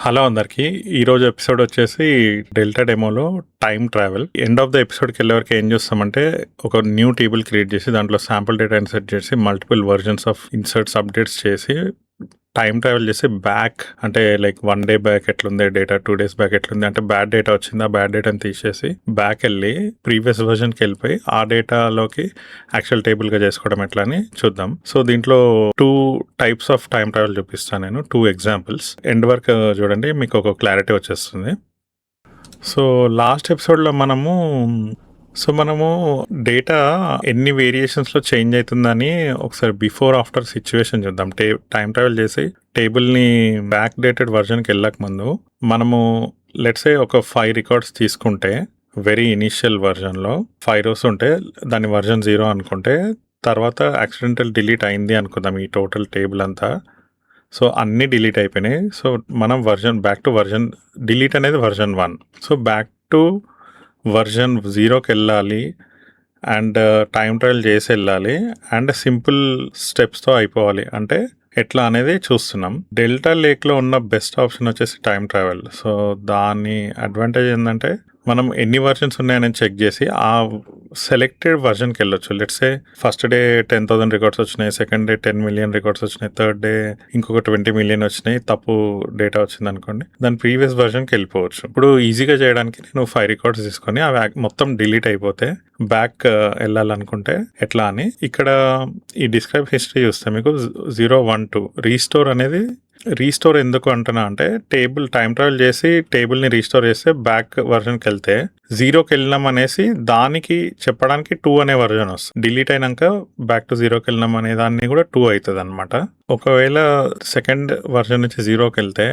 Hello అందరికి. ఈరోజు episode వచ్చేసి డెల్టా డెమోలో time travel. End of the ఎపిసోడ్కి వెళ్ళే వరకు ఏం చేస్తామంటే ఒక న్యూ టేబుల్ క్రియేట్ చేసి దాంట్లో శాంపుల్ డేటా ఇన్సర్ట్ చేసి multiple versions of inserts updates చేసి టైం ట్రావెల్ చేసి బ్యాక్ అంటే లైక్ 1 డే బ్యాక్ ఎట్లుంది డేటా, 2 days బ్యాక్ ఎట్లుంది అంటే బ్యాడ్ డేటా వచ్చింది, ఆ బ్యాడ్ డేటాని తీసేసి బ్యాక్ వెళ్ళి ప్రీవియస్ వర్జన్కి వెళ్ళిపోయి ఆ డేటాలోకి యాక్చువల్ టేబుల్గా చేసుకోవడం ఎట్లా అని చూద్దాం. సో దీంట్లో 2 types ఆఫ్ టైం ట్రావెల్ చూపిస్తాను నేను, 2 examples. ఎండ్ వర్క్ చూడండి, మీకు ఒక క్లారిటీ వచ్చేస్తుంది. సో లాస్ట్ ఎపిసోడ్లో మనము డేటా ఎన్ని వేరియేషన్స్లో చేంజ్ అవుతుందని ఒకసారి బిఫోర్ ఆఫ్టర్ సిచ్యువేషన్ చూద్దాం. టైం ట్రావెల్ చేసి టేబుల్ని బ్యాక్ డేటెడ్ వర్జన్కి వెళ్ళక ముందు మనము లెట్సే ఒక 5 records తీసుకుంటే, వెరీ ఇనిషియల్ వర్జన్లో 5 rows ఉంటే దాని వర్జన్ 0 అనుకుంటే, తర్వాత యాక్సిడెంటల్ డిలీట్ అయింది అనుకుందాం ఈ టోటల్ టేబుల్ అంతా. సో అన్నీ డిలీట్ అయిపోయినాయి. సో మనం బ్యాక్ టు వర్జన్ డిలీట్ అనేది version 1. So back to version 0కి వెళ్ళాలి అండ్ టైం ట్రయల్ చేసి వెళ్ళాలి అండ్ సింపుల్ స్టెప్స్తో అయిపోవాలి. అంటే ఎట్లా అనేది చూస్తున్నాం. డెల్టా లేక్లో ఉన్న బెస్ట్ ఆప్షన్ వచ్చేసి టైం ట్రావెల్. సో దాని అడ్వాంటేజ్ ఏంటంటే మనం ఎన్ని వర్జన్స్ ఉన్నాయని చెక్ చేసి ఆ సెలెక్టెడ్ వర్జన్కి వెళ్ళొచ్చు. లెట్సే ఫస్ట్ డే 10,000 records వచ్చినాయి, సెకండ్ డే 10 million records వచ్చినాయి, థర్డ్ డే ఇంకొక 20 million వచ్చినాయి, తప్పు డేటా వచ్చింది అనుకోండి, దాని ప్రీవియస్ వర్జన్కి వెళ్ళిపోవచ్చు. ఇప్పుడు ఈజీగా చేయడానికి నేను 5 records తీసుకొని అవి మొత్తం డిలీట్ అయిపోతే బ్యాక్ వెళ్ళాలనుకుంటే ఎట్లా అని ఇక్కడ ఈ డిస్క్రైబ్ హిస్టరీ చూస్తే మీకు 0, 1, 2 రీస్టోర్ అనేది. రీస్టోర్ ఎందుకు అంటున్నా అంటే టేబుల్ టైం ట్రావెల్ చేసి టేబుల్ని రీస్టోర్ చేస్తే బ్యాక్ వర్జన్కి వెళ్తే 0కి వెళ్ళినాం అనేసి దానికి చెప్పడానికి 2 అనే వర్జన్ వస్తుంది. డిలీట్ అయినాక బ్యాక్ టు 0కి వెళ్ళినాం అనే దాన్ని కూడా 2 అవుతుంది అనమాట. ఒకవేళ సెకండ్ వర్జన్ నుంచి 0కి వెళ్తే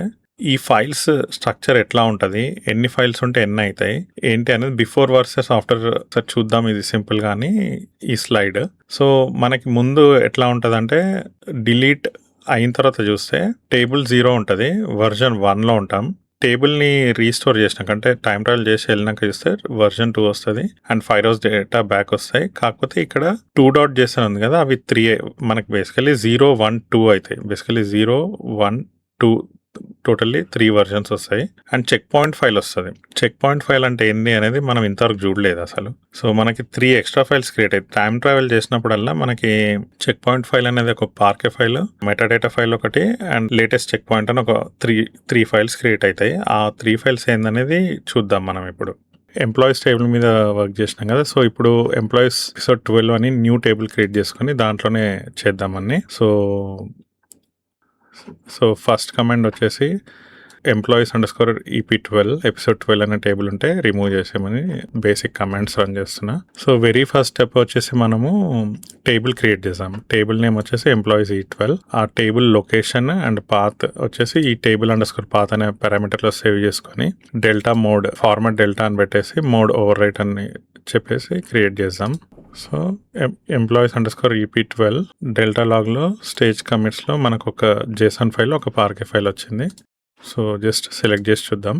ఈ ఫైల్స్ స్ట్రక్చర్ ఎట్లా ఉంటుంది, ఎన్ని ఫైల్స్ ఉంటే ఎన్ని అవుతాయి ఏంటి అనేది బిఫోర్ వర్సెస్ ఆఫ్టర్ చూద్దాం. ఇది సింపుల్ గానీ ఈ స్లైడ్. సో మనకి ముందు ఎట్లా ఉంటుంది అంటే డిలీట్ అయిన తర్వాత చూస్తే టేబుల్ 0 ఉంటుంది, వర్జన్ 1లో ఉంటాం. టేబుల్ని రీస్టోర్ చేసినాక అంటే టైం ట్రావెల్ చేసి వెళ్ళినాక చూస్తే వర్జన్ 2 వస్తుంది అండ్ 5 rows డేటా బ్యాక్ వస్తాయి. కాకపోతే ఇక్కడ 2 డాట్ చేస్తాను ఉంది కదా, అవి 3 మనకి బేసికలీ 0, 1, 2 అవుతాయి. బేసికలీ 0, 1, 2 టోటల్లీ 3 వర్జన్స్ వస్తాయి అండ్ చెక్ పాయింట్ ఫైల్ వస్తుంది. చెక్ పాయింట్ ఫైల్ అంటే ఏంటి అనేది మనం ఇంతవరకు చూడలేదు అసలు. సో మనకి 3 extra ఫైల్స్ క్రియేట్ అవుతాయి. టైం ట్రావెల్ చేసినప్పుడల్లా మనకి చెక్ పాయింట్ ఫైల్ అనేది ఒక పార్కే ఫైల్, మెటాడేటా ఫైల్ ఒకటి అండ్ లేటెస్ట్ చెక్ పాయింట్ అని ఒక 3 ఫైల్స్ క్రియేట్ అవుతాయి. ఆ 3 ఫైల్స్ ఏందనేది చూద్దాం మనం ఇప్పుడు. ఎంప్లాయీస్ టేబుల్ మీద వర్క్ చేసినాం కదా, సో ఇప్పుడు ఎంప్లాయీస్ ఎపిసోడ్ 12 అని న్యూ టేబుల్ క్రియేట్ చేసుకొని దాంట్లోనే చేద్దామని. సో ఫస్ట్ కమాండ్ వచ్చేసి employees_ep12 ఎపిసోడ్ 12 అనే టేబుల్ ఉంటే రిమూవ్ చేసేమని బేసిక్ కమాండ్స్ రన్ చేస్తున్నా. సో వెరీ ఫస్ట్ స్టెప్ వచ్చేసి మనము టేబుల్ క్రియేట్ చేసాం. టేబుల్ నేమ్ వచ్చేసి ఎంప్లాయీస్ E12. ఆ టేబుల్ లొకేషన్ అండ్ పాత్ వచ్చేసి ఈ table_path అనే పారామీటర్లో సేవ్ చేసుకొని డెల్టా మోడ్ ఫార్మాట్ డెల్టా అని పెట్టేసి మోడ్ ఓవర్ రైట్ అని చెప్పేసి క్రియేట్ చేద్దాం. సో employees_ep12 డెల్టా లాగ్లో స్టేజ్ కమిట్స్లో మనకు ఒక JSON ఫైల్, ఒక పార్కే ఫైల్ వచ్చింది. సో జస్ట్ సెలెక్ట్ చేసి చూద్దాం.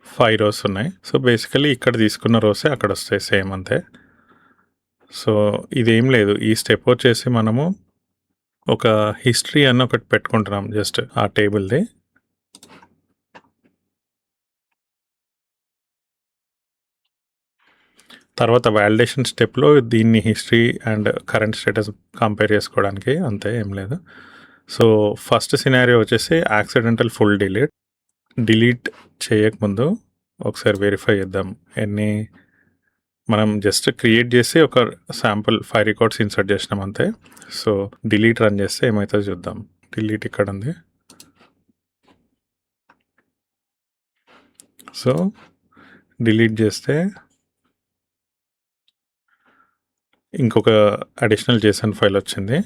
ఫైవ్ rows ఉన్నాయి. సో బేసికలీ ఇక్కడ తీసుకున్న రోసే అక్కడ వస్తాయి, సేమ్ అంతే. సో ఇదేం లేదు, ఈ స్టెప్ వచ్చేసి మనము ఒక హిస్టరీ అని ఒకటి పెట్టుకుంటున్నాం జస్ట్ ఆ టేబుల్ది. తర్వాత వ్యాలిడేషన్ స్టెప్లో దీన్ని history and current status compare చేసుకోవడానికి, అంతే, ఏం లేదు. సో ఫస్ట్ సినారియో వచ్చేసి యాక్సిడెంటల్ ఫుల్ డిలీట్ చేయకముందు ఒకసారి వెరిఫై చేద్దాం. మనం జస్ట్ క్రియేట్ చేసి ఒక శాంపుల్ 5 records ఇన్సర్ట్ చేసినాం అంతే. సో డిలీట్ రన్ చేస్తే ఏమవుతుందో చూద్దాం. డిలీట్ ఇక్కడ ఉంది. సో డిలీట్ చేస్తే ఇంకొక అడిషనల్ JSON ఫైల్ వచ్చింది.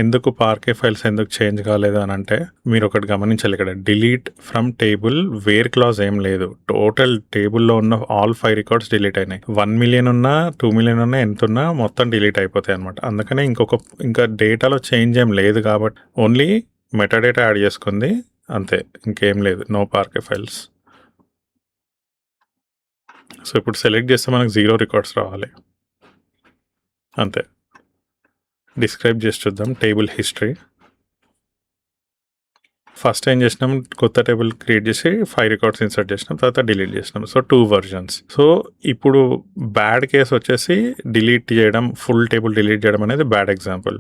ఎందుకు పార్కే ఫైల్స్ ఎందుకు చేంజ్ కాలేదు అని అంటే మీరు ఒకటి గమనించాలి. ఇక్కడ delete from table where clause ఏం లేదు. టోటల్ టేబుల్లో ఉన్న ఆల్ 5 records డిలీట్ అయినాయి. 1 million ఉన్నా 2 million ఉన్నా ఎంత ఉన్నా మొత్తం డిలీట్ అయిపోతాయి అనమాట. అందుకనే ఇంకా డేటాలో చేంజ్ ఏం లేదు కాబట్టి ఓన్లీ మెటాడేటా యాడ్ చేసుకుంది అంతే, ఇంకేం లేదు. No parquet files. సో ఇప్పుడు సెలెక్ట్ చేస్తే మనకు 0 రికార్డ్స్ రావాలి అంతే. డిస్క్రైబ్ చేసి చూద్దాం. టేబుల్ హిస్టరీ ఫస్ట్ ఏం చేసినాం, కొత్త టేబుల్ క్రియేట్ చేసి 5 రికార్డ్స్ ఇన్సర్ట్ చేసినాం, తర్వాత డిలీట్ చేసినాం. So 2 versions. సో ఇప్పుడు బ్యాడ్ కేస్ వచ్చేసి డిలీట్ చేయడం, ఫుల్ టేబుల్ డిలీట్ చేయడం అనేది బ్యాడ్ ఎగ్జాంపుల్.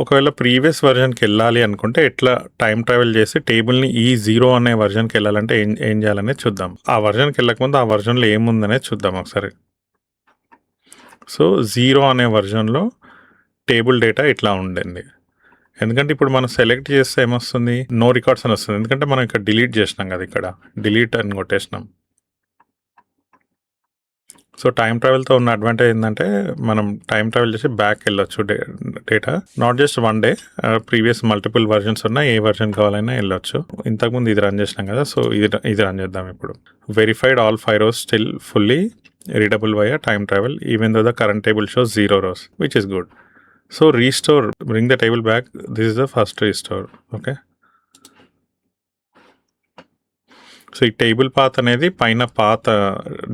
ఒకవేళ ప్రీవియస్ వర్జన్కి వెళ్ళాలి అనుకుంటే ఎట్లా టైం ట్రావెల్ చేసి టేబుల్ని ఈ 0 అనే వర్జన్కి వెళ్ళాలంటే ఏం చేయాలనేది చూద్దాం. ఆ వర్జన్కి వెళ్ళకముందు ఆ వర్జన్లో ఏముందనేది చూద్దాం ఒకసారి. సో 0 అనే వర్జన్లో టేబుల్ డేటా ఇట్లా ఉండింది. ఎందుకంటే ఇప్పుడు మనం సెలెక్ట్ చేస్తే ఏమొస్తుంది, నో రికార్డ్స్ అని వస్తుంది. ఎందుకంటే మనం ఇక్కడ డిలీట్ చేసినాం కదా, ఇక్కడ డిలీట్ అని కొట్టేసినాం. సో టైం ట్రావెల్తో ఉన్న అడ్వాంటేజ్ ఏంటంటే మనం టైం ట్రావెల్ చేసి బ్యాక్ వెళ్ళొచ్చు data. Not just 1 day, previous multiple versions ఉన్న ఏ వర్జన్ కావాలైనా వెళ్ళొచ్చు. ఇంతకుముందు ఇది రన్ చేసినాం కదా, సో ఇది రన్ చేద్దాం ఇప్పుడు. Verified all 5 rows still fully readable via time travel even though the current table shows 0 rows, which is good. So restore, bring the table back. This is the first restore. Okay. So ఈ table path అనేది పైన path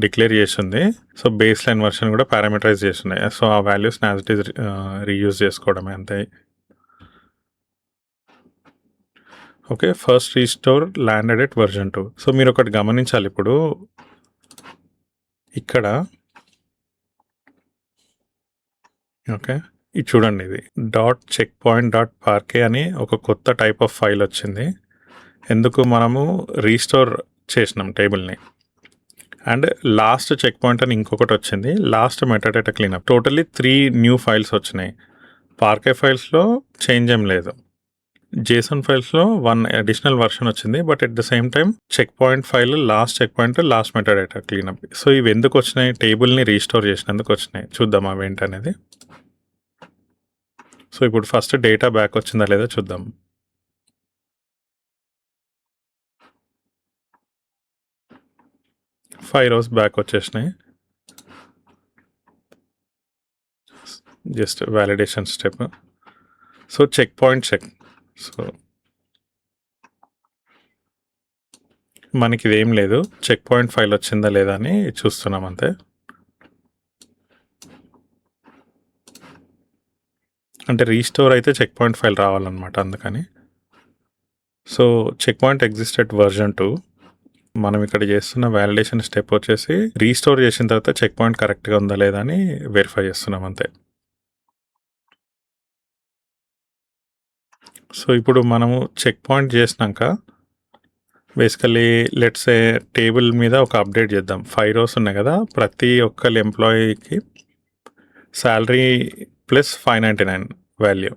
declare చేసింది. So base line version కూడా parameterise చేస్తున్నాయి. So ఆ values as it is reuse చేసుకోవడమే అంతే. Okay, first restore landed at version 2. So మీరు ఒకటి గమనించాలి, ఇప్పుడు ఇక్కడ ఓకే ఇది చూడండి, ఇది .checkpoint.parquet అని ఒక కొత్త టైప్ ఆఫ్ ఫైల్ వచ్చింది. ఎందుకు మనము రీస్టోర్ చేసినాం టేబుల్ని. అండ్ లాస్ట్ చెక్ పాయింట్ అని ఇంకొకటి వచ్చింది, last metadata cleanup. Totally 3 new files వచ్చినాయి. పార్కే ఫైల్స్లో చేంజ్ ఏం లేదు, జేసన్ ఫైల్స్లో 1 అడిషనల్ వర్షన్ వచ్చింది. But at the same time check point file, last check point, last metadata cleanup. So ఇవి ఎందుకు వచ్చినాయి, టేబుల్ని రీస్టోర్ చేసినందుకు వచ్చినాయి. చూద్దాం అవి ఏంటనేది. సో ఇప్పుడు ఫస్ట్ డేటా బ్యాక్ వచ్చిందా లేదా చూద్దాం. 5 rows బ్యాక్ వచ్చేసినాయి. Just validation step. So check point check. So మనకి ఇదేం లేదు, చెక్ పాయింట్ ఫైల్ వచ్చిందా లేదా అని చూస్తున్నాం అంతే. అంటే రీస్టోర్ అయితే చెక్ పాయింట్ ఫైల్ రావాలన్నమాట, అందుకని. So check point existed version 2. మనం ఇక్కడ చేస్తున్న వ్యాలిడేషన్ స్టెప్ వచ్చేసి రీస్టోర్ చేసిన తర్వాత చెక్ పాయింట్ కరెక్ట్గా ఉందా లేదా అని వెరిఫై చేస్తున్నాం అంతే. సో ఇప్పుడు మనము చెక్ పాయింట్ చేసినాక బేసికలీ లెట్స్ ఏ టేబుల్ మీద ఒక అప్డేట్ చేద్దాం. 5 rows ఉన్నాయి కదా, ప్రతి ఒక్క ఎంప్లాయీకి శాలరీ ప్లస్ 599 వాల్యూ.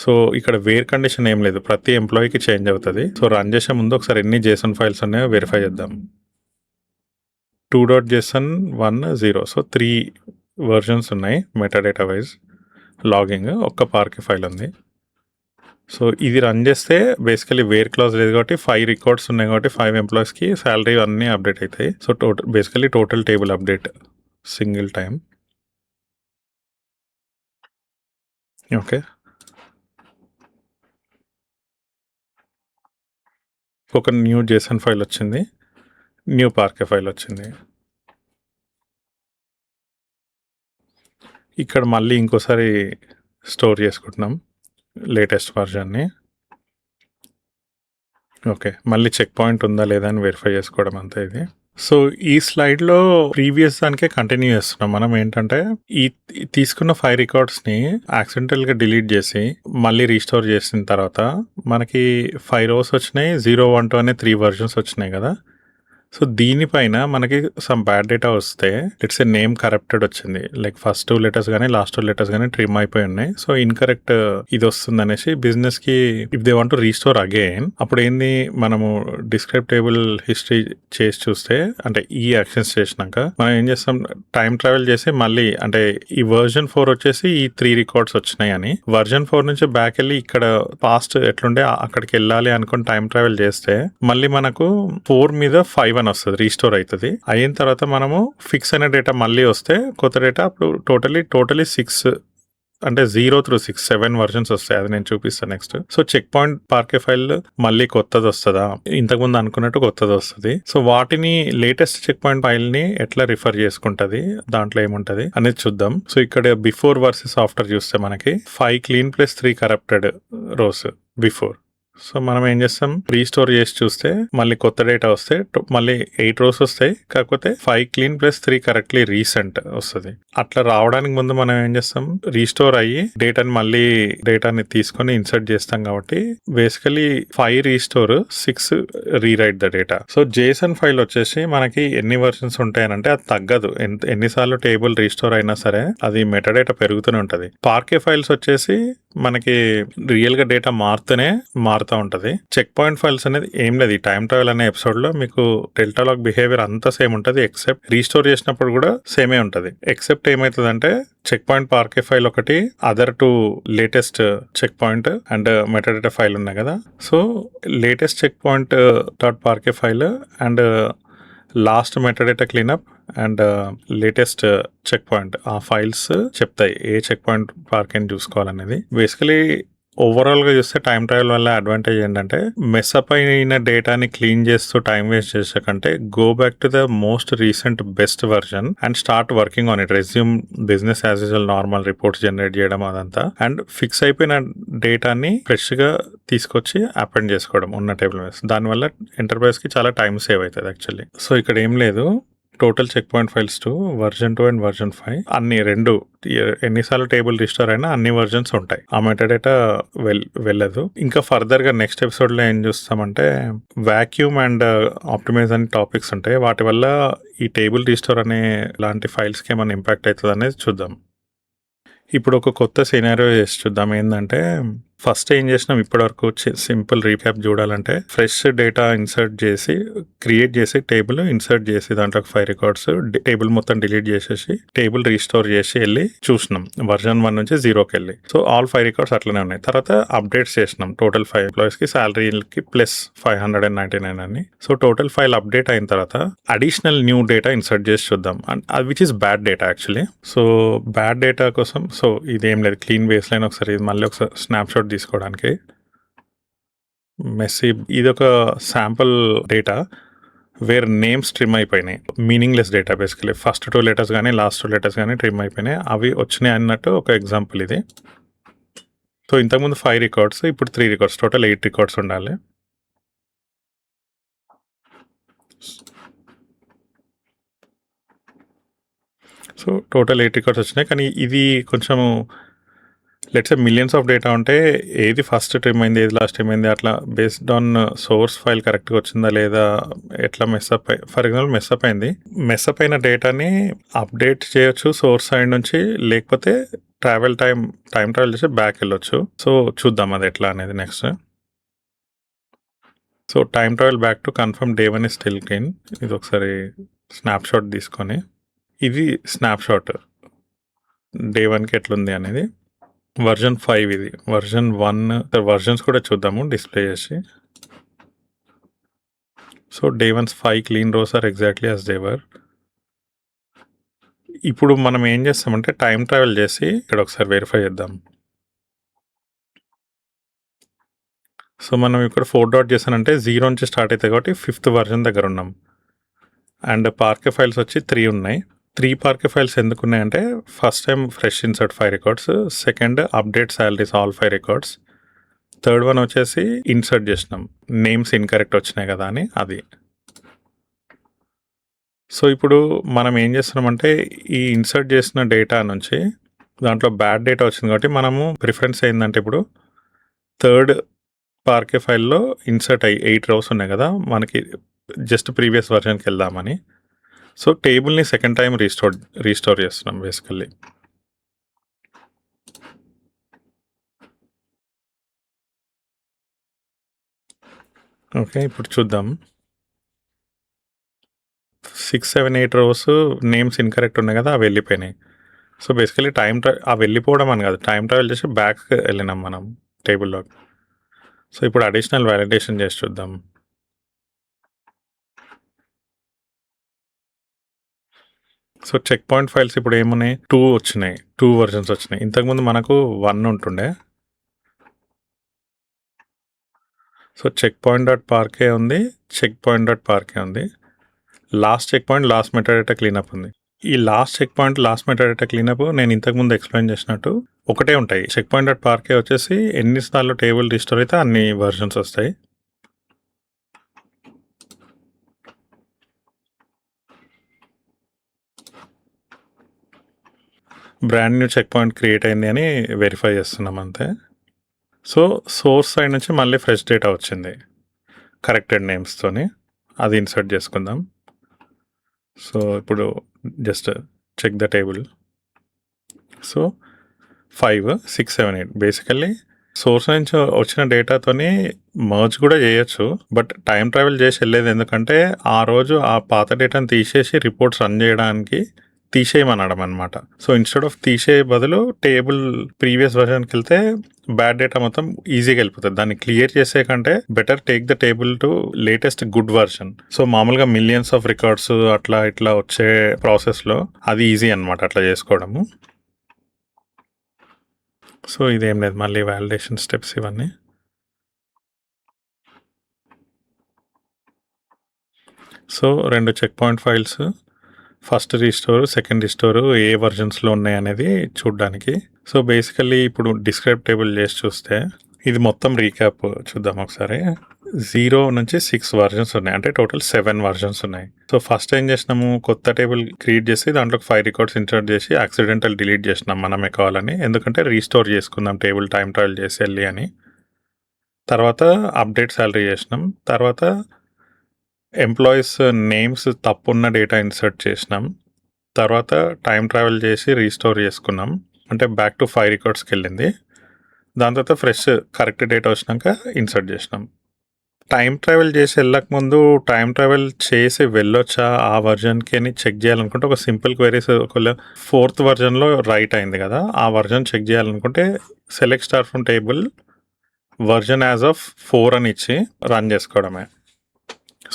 సో ఇక్కడ వేర్ కండిషన్ ఏం లేదు, ప్రతి ఎంప్లాయీకి చేంజ్ అవుతుంది. సో రన్ చేసే ముందు ఒకసారి ఎన్ని జేసన్ ఫైల్స్ ఉన్నాయో వెరిఫై చేద్దాం. 2.json 1 0. సో 3 వర్జన్స్ ఉన్నాయి మెటాడేటా వైజ్. లాగింగ్ ఒక్క పార్కే ఫైల్ ఉంది. సో ఇది రన్ చేస్తే బేసికలీ వేర్ క్లాజ్ లేదు కాబట్టి 5 రికార్డ్స్ ఉన్నాయి కాబట్టి 5 ఎంప్లాయీస్కి శాలరీ అన్నీ అప్డేట్ అవుతాయి. So basically total table update single time. Okay, ఒక న్యూ జేసన్ ఫైల్ వచ్చింది, న్యూ పార్కే ఫైల్ వచ్చింది. ఇక్కడ మళ్ళీ ఇంకోసారి స్టోర్ చేసుకుంటున్నాం లేటెస్ట్ వర్జన్ని. ఓకే, మళ్ళీ చెక్ పాయింట్ ఉందా లేదా అని వెరిఫై చేసుకోవడం అంతే ఇది. సో ఈ స్లైడ్లో ప్రీవియస్ దానికే కంటిన్యూ చేస్తున్నాం. మనం ఏంటంటే ఈ తీసుకున్న 5 రికార్డ్స్ని యాక్సిడెంటల్గా డిలీట్ చేసి మళ్ళీ రీస్టోర్ చేసిన తర్వాత మనకి 5 rows వచ్చినాయి, 0, 1, 2 అనే 3 వర్జన్స్ వచ్చినాయి కదా. సో దీనిపైన మనకి సమ్ బ్యాడ్ డేటా వస్తే ఇట్స్ ఏ నేమ్ కరప్టెడ్ వచ్చింది, లైక్ ఫస్ట్ 2 letters కానీ లాస్ట్ 2 letters కానీ ట్రిమ్ అయిపోయి ఉన్నాయి. సో ఇన్కరెక్ట్ ఇది వస్తుంది అనేసి బిజినెస్కి if they want to restore again, అప్పుడు ఏంది మనము డిస్క్రైబ్ టేబుల్ హిస్టరీ చేసి చూస్తే, అంటే ఈ యాక్షన్స్ చేసినాక మనం ఏం చేస్తాం, టైం ట్రావెల్ చేసి మళ్ళీ అంటే ఈ వర్జన్ 4 వచ్చేసి ఈ 3 రికార్డ్స్ వచ్చినాయి అని, వర్జన్ 4 నుంచి బ్యాక్ వెళ్ళి ఇక్కడ పాస్ట్ ఎట్లుండే అక్కడికి వెళ్ళాలి అనుకుని టైం ట్రావెల్ చేస్తే మళ్ళీ మనకు 4 మీద 5 అని వస్తుంది, రీస్టోర్ అవుతుంది. అయిన తర్వాత మనము ఫిక్స్ అయిన డేటా మళ్ళీ వస్తే కొత్త డేటా అప్పుడు టోటలీ 6 అంటే 0 through 6 వర్షన్స్ వస్తాయి. అది నేను చూపిస్తాను next. So check point parquet file మళ్ళీ కొత్తది వస్తుందా, ఇంతకుముందు అనుకున్నట్టు కొత్తది వస్తుంది. సో వాటిని లేటెస్ట్ చెక్ పాయింట్ ఫైల్ ని ఎట్లా రిఫర్ చేసుకుంటది, దాంట్లో ఏముంటది అనేది చూద్దాం. సో ఇక్కడ బిఫోర్ వర్సెస్ ఆఫ్టర్ చూస్తే మనకి 5 clean + 3 corrupted rows before. So మనం ఏం చేస్తాం, రీస్టోర్ చేసి చూస్తే మళ్ళీ కొత్త డేటా వస్తే మళ్ళీ 8 rows వస్తాయి. కాకపోతే 5 clean + 3 కరెక్ట్లీ రీసెంట్ వస్తుంది. అట్లా రావడానికి ముందు మనం ఏం చేస్తాం, రీస్టోర్ అయ్యి డేటాని తీసుకొని ఇన్సర్ట్ చేస్తాం. కాబట్టి basically 5 restore, 6 rewrite the data. So Jason file వచ్చేసి మనకి ఎన్ని వర్షన్స్ ఉంటాయనంటే అది తగ్గదు. ఎన్నిసార్లు టేబుల్ రీస్టోర్ అయినా సరే అది మెటాడేటా పెరుగుతూనే ఉంటది. పార్కే ఫైల్స్ వచ్చేసి మనకి రియల్ గా డేటా మారుతూ ఉంటది. చెక్ పాయింట్ ఫైల్స్ అనేది ఏం లేదు. ఈ టైం ట్రావెల్ అనే ఎపిసోడ్ లో మీకు డెల్టా లాగ్ బిహేవియర్ అంతా సేమ్ ఉంటది. ఎక్సెప్ట్ రీస్టోర్ చేసినప్పుడు కూడా సేమే ఉంటది. ఎక్సెప్ట్ ఏమైతుందంటే చెక్ పాయింట్ పార్కే ఫైల్ ఒకటి, other 2 latest checkpoint and metadata file ఉన్నాయి కదా. So latest check point dot parquet file and last metadata cleanup and latest checkpoint, ఆ ఫైల్స్ చెప్తాయి ఏ చెక్ పాయింట్ పార్కేని చూసుకోవాలనేది. బేసికలీ ఓవరాల్ గా చూస్తే టైం ట్రావెల్ వల్ల అడ్వాంటేజ్ ఏంటంటే మెస్అప్ అయిన డేటాని క్లీన్ చేస్తూ టైం వేస్ట్ చేసే కంటే go back to the most recent best version and start working on it. Resume business as usual normal reports generate చేయడం అదంతా, అండ్ ఫిక్స్ అయిపోయిన డేటాని ఫ్రెష్ గా తీసుకొచ్చి అపెండ్ చేసుకోవడం ఉన్న టేబుల్ మీద. దానివల్ల ఎంటర్ప్రైజ్ కి చాలా టైం సేవ్ అవుతుంది యాక్చువల్లీ. సో ఇక్కడ ఏం లేదు, total check point files version 2 and version 5 అన్ని రెండు ఎన్నిసార్లు టేబుల్ రిస్టోర్ అయినా అన్ని వర్జన్స్ ఉంటాయి. ఆ మెటాడేటా వెళ్ళదు. ఇంకా ఫర్దర్ గా నెక్స్ట్ ఎపిసోడ్ లో ఏం చూస్తామంటే వాక్యూమ్ అండ్ ఆప్టిమైజ్ అనే టాపిక్స్ ఉంటాయి. వాటి వల్ల ఈ టేబుల్ రిస్టోర్ అనే లాంటి ఫైల్స్ కి ఏమైనా ఇంపాక్ట్ అవుతుంది అనేది చూద్దాం. ఇప్పుడు ఒక కొత్త సినారియో చేసి చూద్దాం. ఏంటంటే ఫస్ట్ ఏం చేసినాం ఇప్పటివరకు, సింపుల్ రీక్యాప్ చూడాలంటే ఫ్రెష్ డేటా ఇన్సర్ట్ చేసి క్రియేట్ చేసి టేబుల్ ఇన్సర్ట్ చేసి దాంట్లో 5 రికార్డ్స్ టేబుల్ మొత్తం డిలీట్ చేసేసి టేబుల్ రీస్టోర్ చేసి వెళ్ళి చూసినాం version 1 నుంచి 0కి వెళ్ళి. సో ఆల్ 5 రికార్డ్స్ అట్లనే ఉన్నాయి. తర్వాత అప్డేట్స్ చేసినాం టోటల్ 5 ఎంప్లాయీస్ కి శాలరీకి ప్లస్ 599 అని. సో టోటల్ ఫైల్ అప్డేట్ అయిన తర్వాత అడిషనల్ న్యూ డేటా ఇన్సర్ట్ చేసి చూద్దాం, which is bad data actually. So bad data కోసం సో ఇదేం లేదు, క్లీన్ బేస్ లైన్ ఒకసారి మళ్ళీ ఒకసారి స్నాప్షాట్ తీసుకోవడానికి మెస్సీ ఇది ఒక sample data where names trim అయిపోయినాయి. Meaningless data basically. First 2 letters కానీ లాస్ట్ 2 letters కానీ ట్రిమ్ అయిపోయినాయి. అవి వచ్చినాయి అన్నట్టు ఒక ఎగ్జాంపుల్ ఇది. సో ఇంతకుముందు 5 రికార్డ్స్, ఇప్పుడు 3 రికార్డ్స్, టోటల్ 8 రికార్డ్స్ ఉండాలి. సో టోటల్ 8 రికార్డ్స్ వచ్చినాయి. కానీ ఇది కొంచెం లెట్స్ మిలియన్స్ ఆఫ్ డేటా ఉంటే ఏది ఫస్ట్ ట్రిమ్ అయింది, ఏది లాస్ట్ ట్రిమ్ అయింది, అట్లా బేస్డ్ ఆన్ సోర్స్ ఫైల్ కరెక్ట్గా వచ్చిందా లేదా, ఎట్లా మెస్అప్ ఫర్ ఎగ్జాంపుల్ మెస్అప్ అయింది. మెస్అప్ అయిన డేటాని అప్డేట్ చేయొచ్చు సోర్స్ సైడ్ నుంచి, లేకపోతే టైం ట్రావెల్ చేసి బ్యాక్ వెళ్ళొచ్చు. సో చూద్దాం అది ఎట్లా అనేది next. So time travel back to confirm day 1 is still clean. ఇది ఒకసారి స్నాప్షాట్ తీసుకొని, ఇది స్నాప్షాట్ డే 1కి ఎట్లుంది అనేది. version 5 ఇది. version 1 వర్జన్స్ కూడా చూద్దాము డిస్ప్లే చేసి. So day 1's 5 clean rows are exactly as they were. ఇప్పుడు మనం ఏం చేస్తామంటే టైం ట్రావెల్ చేసి ఇక్కడ ఒకసారి వెరిఫై చేద్దాం. సో మనం ఇక్కడ 4 డాట్ చేసానంటే 0 నుంచి స్టార్ట్ అవుతాయి కాబట్టి 5th version దగ్గర ఉన్నాం. అండ్ పార్కే ఫైల్స్ వచ్చి 3 ఉన్నాయి. 3 పార్కే ఫైల్స్ ఎందుకు ఉన్నాయంటే first time fresh insert 5 records, second update salaries all 5 records, third one వచ్చేసి ఇన్సర్ట్ చేసినాం నేమ్స్ ఇన్కరెక్ట్ వచ్చినాయి కదా అని అది. సో ఇప్పుడు మనం ఏం చేస్తున్నామంటే ఈ ఇన్సర్ట్ చేసిన డేటా నుంచి దాంట్లో బ్యాడ్ డేటా వచ్చింది కాబట్టి మనము ప్రిఫరెన్స్ ఏంటంటే ఇప్పుడు థర్డ్ పార్కే ఫైల్లో ఇన్సర్ట్ అయ్యి 8 rows ఉన్నాయి కదా, మనకి జస్ట్ ప్రీవియస్ వర్షన్కి వెళ్దామని. సో టేబుల్ని సెకండ్ టైం రీస్టోర్ చేస్తున్నాం బేసికల్లీ. ఓకే ఇప్పుడు చూద్దాం. 6, 7, 8 rows నేమ్స్ ఇన్కరెక్ట్ ఉన్నాయి కదా, అవి వెళ్ళిపోయినాయి. సో బేసికలీ అవి వెళ్ళిపోవడం అని కాదు, టైం ట్రావెల్ చేసి బ్యాక్ వెళ్ళినాం మనం టేబుల్లో. సో ఇప్పుడు అడిషనల్ వ్యాలిడేషన్ చేసి చూద్దాం. సో చెక్ పాయింట్ ఫైల్స్ ఇప్పుడు ఏమున్నాయి, 2 వచ్చినాయి, 2 వర్జన్స్ వచ్చినాయి. ఇంతకుముందు మనకు 1 ఉంటుండే. So check point dot parquet ఉంది, చెక్ పాయింట్ డాట్ పార్కే ఉంది. Last check point last metadata cleanup ఉంది. ఈ last check point last metadata cleanup నేను ఇంతకుముందు ఎక్స్ప్లెయిన్ చేసినట్టు ఒకటే ఉంటాయి. చెక్ పాయింట్ డాట్ పార్కే వచ్చేసి ఎన్నిసార్లు టేబుల్ రిస్టోర్ అయితే అన్ని వర్జన్స్ వస్తాయి. Brand new check point create అయింది అని వెరిఫై చేస్తున్నాం అంతే. సో సోర్స్ సైడ్ నుంచి మళ్ళీ ఫ్రెష్ డేటా వచ్చింది కరెక్టెడ్ నేమ్స్తోని, అది ఇన్సర్ట్ చేసుకుందాం. సో ఇప్పుడు just check the table. So 5, 6, 7, 8 basically source నుంచి వచ్చిన డేటాతోని మర్జ్ కూడా చేయొచ్చు, బట్ టైం ట్రావెల్ చేసి వెళ్ళేది ఎందుకంటే ఆ రోజు ఆ పాత డేటాను తీసేసి రిపోర్ట్స్ రన్ చేయడానికి తీసేయమనడం అనమాట. సో ఇన్స్టెడ్ ఆఫ్ తీసేయ బదులు టేబుల్ ప్రీవియస్ వర్షన్కి వెళ్తే బ్యాడ్ డేటా మొత్తం ఈజీగా వెళ్ళిపోతుంది. దాన్ని క్లియర్ చేసే కంటే better take the table to latest good version. So మామూలుగా మిలియన్స్ ఆఫ్ రికార్డ్స్ అట్లా ఇట్లా వచ్చే ప్రాసెస్లో అది ఈజీ అనమాట అట్లా చేసుకోవడము. సో ఇదేం లేదు, మళ్ళీ వ్యాలిడేషన్ స్టెప్స్ ఇవన్నీ. So 2 check point files, first restore, second restore ఏ వర్జన్స్లో ఉన్నాయి అనేది చూడడానికి. సో బేసికల్లీ ఇప్పుడు డిస్క్రైబ్ టేబుల్ చేసి చూస్తే ఇది మొత్తం రీక్యాప్ చూద్దాం ఒకసారి. 0 నుంచి 6 వర్జన్స్ ఉన్నాయి, అంటే టోటల్ 7 వర్జన్స్ ఉన్నాయి. సో ఫస్ట్ ఏం చేసినాము, కొత్త టేబుల్ క్రియేట్ చేసి దాంట్లో 5 రికార్డ్స్ ఇన్సర్ట్ చేసి యాక్సిడెంటల్ డిలీట్ చేసినాం మనమే కావాలని, ఎందుకంటే రీస్టోర్ చేసుకుందాం టేబుల్ టైం ట్రావెల్ చేసి వెళ్ళి అని. తర్వాత అప్డేట్ శాలరీ చేసినాం. తర్వాత ఎంప్లాయీస్ నేమ్స్ తప్పున్న డేటా ఇన్సర్ట్ చేసినాం. తర్వాత టైం ట్రావెల్ చేసి రీస్టోర్ చేసుకున్నాం, అంటే బ్యాక్ టు 5 రికార్డ్స్కి వెళ్ళింది. దాని తర్వాత ఫ్రెష్ కరెక్ట్ డేటా వచ్చినాక ఇన్సర్ట్ చేసినాం. టైం ట్రావెల్ చేసి వెళ్ళకముందు టైం ట్రావెల్ చేసి వెళ్ళొచ్చా ఆ వర్జన్కి అని చెక్ చేయాలనుకుంటే ఒక సింపుల్ క్వెరీస్, ఒకవేళ 4th వర్జన్లో రైట్ అయింది కదా, ఆ వర్జన్ చెక్ చేయాలనుకుంటే select star from table version as of 4 అని ఇచ్చి రన్ చేసుకోవడమే.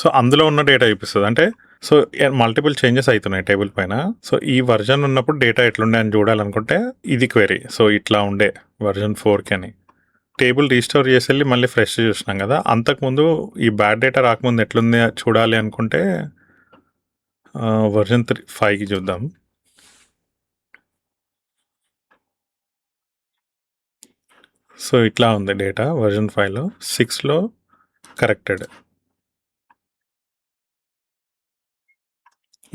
సో అందులో ఉన్న డేటా చూపిస్తుంది, అంటే సో మల్టిపుల్ చేంజెస్ అవుతున్నాయి టేబుల్ పైన. సో ఈ వర్జన్ ఉన్నప్పుడు డేటా ఎట్లుండే అని చూడాలనుకుంటే ఇది క్వెరీ. సో ఇట్లా ఉండే వర్జన్ 4కి అని. టేబుల్ రీస్టోర్ చేసి వెళ్ళి మళ్ళీ ఫ్రెష్ చూసినాం కదా, అంతకుముందు ఈ బ్యాడ్ డేటా రాకముందు ఎట్లుంది చూడాలి అనుకుంటే వర్జన్ 5కి చూద్దాం. సో ఇట్లా ఉంది డేటా వర్జన్ 5లో. 6లో కరెక్టెడ్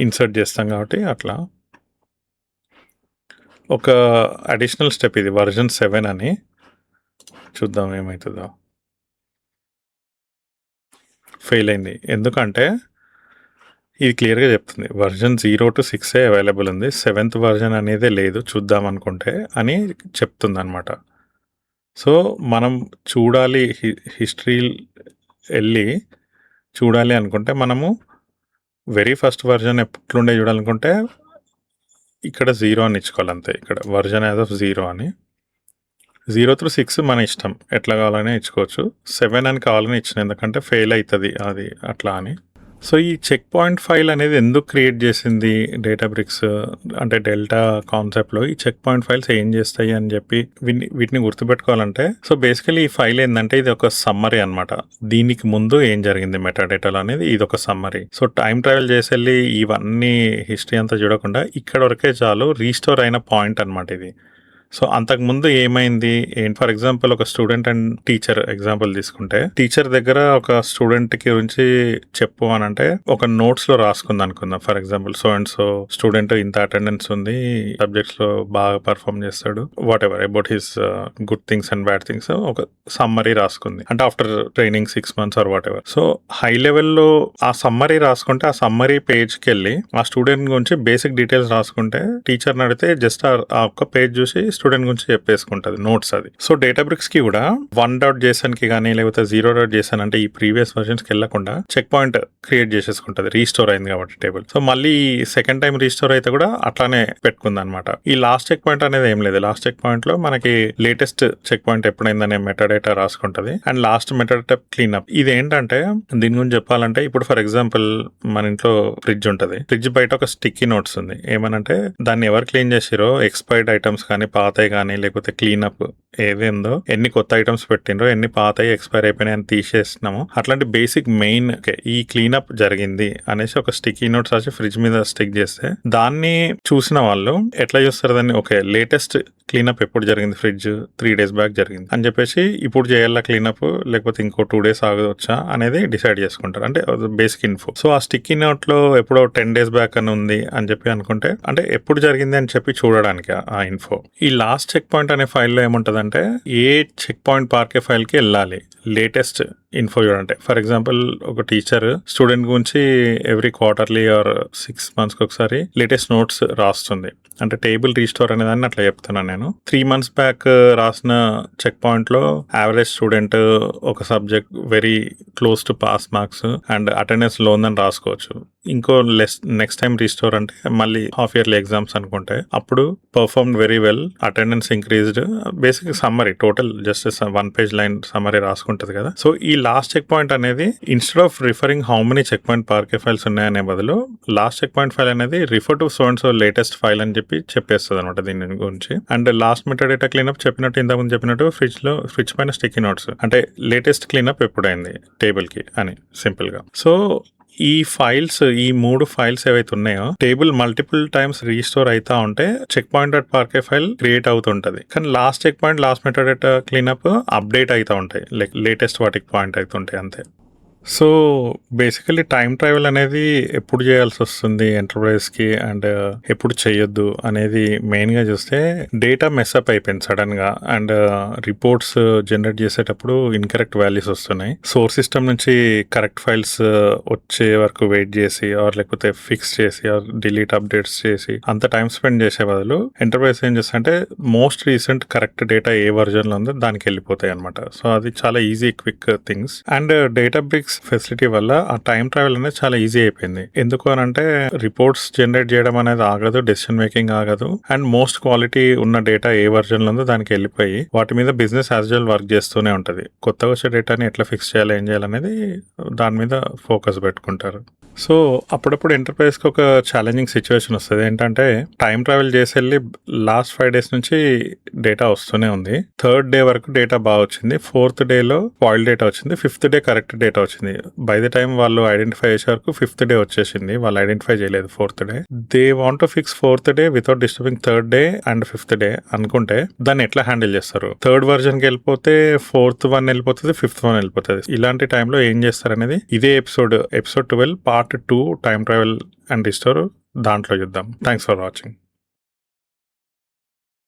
ఇన్సర్ట్ చేస్తాం కాబట్టి అట్లా. ఒక అడిషనల్ స్టెప్ ఇది వర్జన్ 7 అని, చూద్దాం ఏమవుతుందో. ఫెయిల్ అయింది, ఎందుకంటే ఇది క్లియర్గా చెప్తుంది వర్జన్ 0 to 6 అవైలబుల్ ఉంది, 7th వర్జన్ అనేదే లేదు చూద్దాం అనుకుంటే అని చెప్తుంది అనమాట. సో మనం చూడాలి, హిస్టరీ వెళ్ళి చూడాలి అనుకుంటే మనము వెరీ ఫస్ట్ వర్జన్ ఎట్లుండే చూడాలనుకుంటే ఇక్కడ 0 అని ఇచ్చుకోవాలి అంతే. ఇక్కడ వర్జన్ యాజ్ ఆఫ్ 0 అని. 0 through 6 మన ఇష్టం, ఎట్లా కావాలని ఇచ్చుకోవచ్చు. 7 అని కావాలని ఇచ్చిన, ఎందుకంటే ఫెయిల్ అవుతుంది అది అట్లా అని. సో ఈ చెక్ పాయింట్ ఫైల్ అనేది ఎందుకు క్రియేట్ చేసింది డేటాబ్రిక్స్ అంటే డెల్టా కాన్సెప్ట్లో, ఈ చెక్ పాయింట్ ఫైల్స్ ఏం చేస్తాయి అని చెప్పి వీటిని గుర్తుపెట్టుకోవాలంటే, సో బేసికలీ ఈ ఫైల్ ఏంటంటే ఇది ఒక సమ్మరీ అనమాట. దీనికి ముందు ఏం జరిగింది మెటాడేటాలో అనేది ఇది ఒక సమ్మరీ. సో టైం ట్రావెల్ చేసి వెళ్ళి ఇవన్నీ హిస్టరీ అంతా చూడకుండా ఇక్కడ వరకే చాలు, రీస్టోర్ అయిన పాయింట్ అనమాట ఇది. సో అంతకుముందు ఏమైంది ఏంటి, ఫర్ ఎగ్జాంపుల్ ఒక స్టూడెంట్ అండ్ టీచర్ ఎగ్జాంపుల్ తీసుకుంటే, టీచర్ దగ్గర ఒక స్టూడెంట్ గురించి చెప్పు అని అంటే ఒక నోట్స్ లో రాసుకుంది అనుకుందాం. For example so and so student ఇంత అటెండెన్స్ ఉంది, సబ్జెక్ట్స్ లో బాగా పర్ఫామ్ చేస్తాడు, whatever about his good things and bad things ఒక సమ్మరీ రాసుకుంది, అంటే after training 6 months or whatever. So high లెవెల్లో ఆ సమ్మరీ రాసుకుంటే ఆ సమ్మరీ పేజ్కి వెళ్ళి ఆ స్టూడెంట్ గురించి బేసిక్ డీటెయిల్స్ రాసుకుంటే టీచర్ని అడిగితే జస్ట్ ఆ ఒక్క పేజ్ చూసి స్టూడెంట్ గురించి చెప్పేసుకుంటది నోట్స్ అది. సో డేటాబ్రిక్స్ కి కూడా .json కి కానీ లేకపోతే .json అంటే ఈ ప్రీవియస్ వర్షన్స్ కి వెళ్ళకుండా చెక్ పాయింట్ క్రియేట్ చేసేసుకుంటది, రీస్టోర్ అయింది కాబట్టి టేబుల్. సో మళ్ళీ సెకండ్ టైం రీస్టోర్ అయితే కూడా అట్లానే పెట్టుకుంది అనమాట. ఈ లాస్ట్ చెక్ పాయింట్ అనేది ఏం లేదు. లాస్ట్ చెక్ పాయింట్ లో మనకి లేటెస్ట్ చెక్ పాయింట్ ఎప్పుడైందనే మెటాడేటా రాసుకుంటది అండ్ లాస్ట్ మెటాడేటా క్లీన్అప్. ఇది ఏంటంటే దీని గురించి చెప్పాలంటే ఇప్పుడు ఫర్ ఎగ్జాంపుల్ మన ఇంట్లో ఫ్రిడ్జ్ ఉంటది. ఫ్రిడ్జ్ బయట ఒక స్టిక్కీ నోట్స్ ఉంది. ఏమనంటే దాన్ని ఎవరు క్లీన్ చేసిరో, ఎక్స్పైర్డ్ ఐటమ్స్ కానీ పాతయి కానీ లేకపోతే క్లీన్అప్ ఏదేందో, ఎన్ని కొత్త ఐటమ్స్ పెట్టినరో, ఎన్ని పాతయి ఎక్స్పైర్ అయిపోయినాయి అని తీసేసినాము, అట్లాంటి బేసిక్ మెయిన్ ఈ క్లీన్అప్ జరిగింది అనేసి ఒక స్టిక్కీ నోట్స్ రాసి ఫ్రిడ్జ్ మీద స్టిక్ చేస్తే దాన్ని చూసిన వాళ్ళు ఎట్లా చూస్తారు దాన్ని, ఓకే లేటెస్ట్ క్లీనప్ ఎప్పుడు జరిగింది, ఫ్రిడ్జ్ 3 days బ్యాక్ జరిగింది అని చెప్పేసి ఇప్పుడు చేయాలా క్లీనప్ లేకపోతే ఇంకో 2 days ఆగవచ్చా అనేది డిసైడ్ చేసుకుంటారు. అంటే బేసిక్ ఇన్ఫో. సో ఆ స్టిక్కీ నోట్ లో ఎప్పుడో 10 days బ్యాక్ అని ఉంది అని చెప్పి అనుకుంటే అంటే ఎప్పుడు జరిగింది అని చెప్పి చూడడానికి ఆ ఇన్ఫో. ఈ లాస్ట్ చెక్ పాయింట్ అనే ఫైల్లో ఏముంటదంటే ఏ చెక్ పాయింట్ పార్కే ఫైల్ కి వెళ్ళాలి లేటెస్ట్ ఇన్ఫో చూడంటే. ఫర్ ఎగ్జాంపుల్ ఒక టీచర్ స్టూడెంట్ గురించి ఎవ్రీ క్వార్టర్లీ ఆర్ 6 months ఒకసారి లేటెస్ట్ నోట్స్ రాస్తుంది. అంటే టేబుల్ రీస్టోర్ అనే దాన్ని అట్లా చెప్తున్నాను నేను. 3 months బ్యాక్ రాసిన చెక్ పాయింట్ లో యావరేజ్ స్టూడెంట్ ఒక subject very close to pass marks and attendance లో ఉందని రాసుకోవచ్చు. ఇంకో నెక్స్ట్ టైం రీస్టోర్ అంటే మళ్ళీ హాఫ్ ఇయర్లీ ఎగ్జామ్స్ అనుకుంటే అప్పుడు performed very well, attendance increased, basic summary total just 1 page line summary రాసుకుంటది కదా. సో ఈ లాస్ట్ చెక్ పాయింట్ అనేది instead of referring how many checkpoint parquet files ఉన్నాయనే బదులు లాస్ట్ చెక్ పాయింట్ ఫైల్ అనేది refer to so and so latest file అని చెప్పి చెప్పేస్తుంది అనమాట దీని గురించి. అండ్ లాస్ట్ మెటాడేటా క్లీనప్ చెప్పినట్టు ఇంతకుముందు చెప్పినట్టు ఫ్రిడ్జ్ పైన స్టిక్కీ నోట్స్ అంటే లేటెస్ట్ క్లీనప్ ఎప్పుడైంది టేబుల్ కి అని సింపుల్ గా. సో ఈ ఫైల్స్, ఈ 3 ఫైల్స్ ఏవైతే ఉన్నాయో టేబుల్ మల్టిపుల్ టైమ్స్ రీస్టోర్ అవుతా ఉంటే check point dot parquet file create అవుతుంటది. కానీ last check point last metadata cleanup update అవుతా ఉంటాయి, లైక్ లేటెస్ట్ వాటికి పాయింట్ అవుతుంటాయి అంతే. సో బేసికలీ టైం ట్రావెల్ అనేది ఎప్పుడు చేయాల్సి వస్తుంది ఎంటర్ప్రైజ్కి అండ్ ఎప్పుడు చేయొద్దు అనేది మెయిన్గా చూస్తే డేటా మెస్అప్ అయిపోయింది సడన్గా అండ్ రిపోర్ట్స్ జనరేట్ చేసేటప్పుడు ఇన్కరెక్ట్ వాల్యూస్ వస్తున్నాయి. సోర్స్ సిస్టమ్ నుంచి కరెక్ట్ ఫైల్స్ వచ్చే వరకు వెయిట్ చేసి ఆర్ లేకపోతే ఫిక్స్ చేసి ఆర్ డిలీట్ అప్డేట్స్ చేసి అంత టైం స్పెండ్ చేసే బదులు ఎంటర్ప్రైజ్ ఏం చేస్తా అంటే మోస్ట్ రీసెంట్ కరెక్ట్ డేటా ఏ వర్జన్లో ఉందో దానికి వెళ్ళిపోతాయి అనమాట. సో అది చాలా easy quick things. And Databricks facility వల్ల ఆ టైం ట్రావెల్ అనేది చాలా ఈజీ అయిపోయింది. ఎందుకు అని అంటే రిపోర్ట్స్ జనరేట్ చేయడం అనేది ఆగదు, డెసిషన్ మేకింగ్ ఆగదు అండ్ మోస్ట్ క్వాలిటీ ఉన్న డేటా ఏ వర్జన్ లో ఉందో దానికి వెళ్ళిపోయి వాటి మీద బిజినెస్ యాజ్ యూజువల్ వర్క్ చేస్తూనే ఉంటది. కొత్తగా వచ్చే డేటాని ఎట్లా ఫిక్స్ చేయాలి, ఏం చేయాలనేది దాని మీద ఫోకస్ పెట్టుకుంటారు. సో అప్పుడప్పుడు ఎంటర్ప్రైజ్కి ఒక ఛాలెంజింగ్ సిచ్యువేషన్ వస్తుంది. ఏంటంటే టైం ట్రావెల్ చేసి వెళ్ళి లాస్ట్ 5 days నుంచి డేటా వస్తూనే ఉంది. 3rd day వరకు డేటా బాగా వచ్చింది. 4th dayలో ఫాయిల్ డేటా వచ్చింది. 5th day కరెక్ట్ డేటా వచ్చింది. బై ద టైం వాళ్ళు ఐడెంటిఫై చేసే వరకు 5th day వచ్చేసింది. వాళ్ళు ఐడెంటిఫై చేయలేదు 4th day. They want to fix 4th day without disturbing 3rd day and 5th day అనుకుంటే దాన్ని ఎట్లా హ్యాండిల్ చేస్తారు? 3rd versionకి వెళ్ళిపోతే 4th one వెళ్ళిపోతుంది, 5th one వెళ్ళిపోతుంది. ఇలాంటి టైంలో ఏం చేస్తారు అనేది ఇదే episode 12 Part 2 time travel and restore దాంట్లో చూద్దాం. Thanks for watching.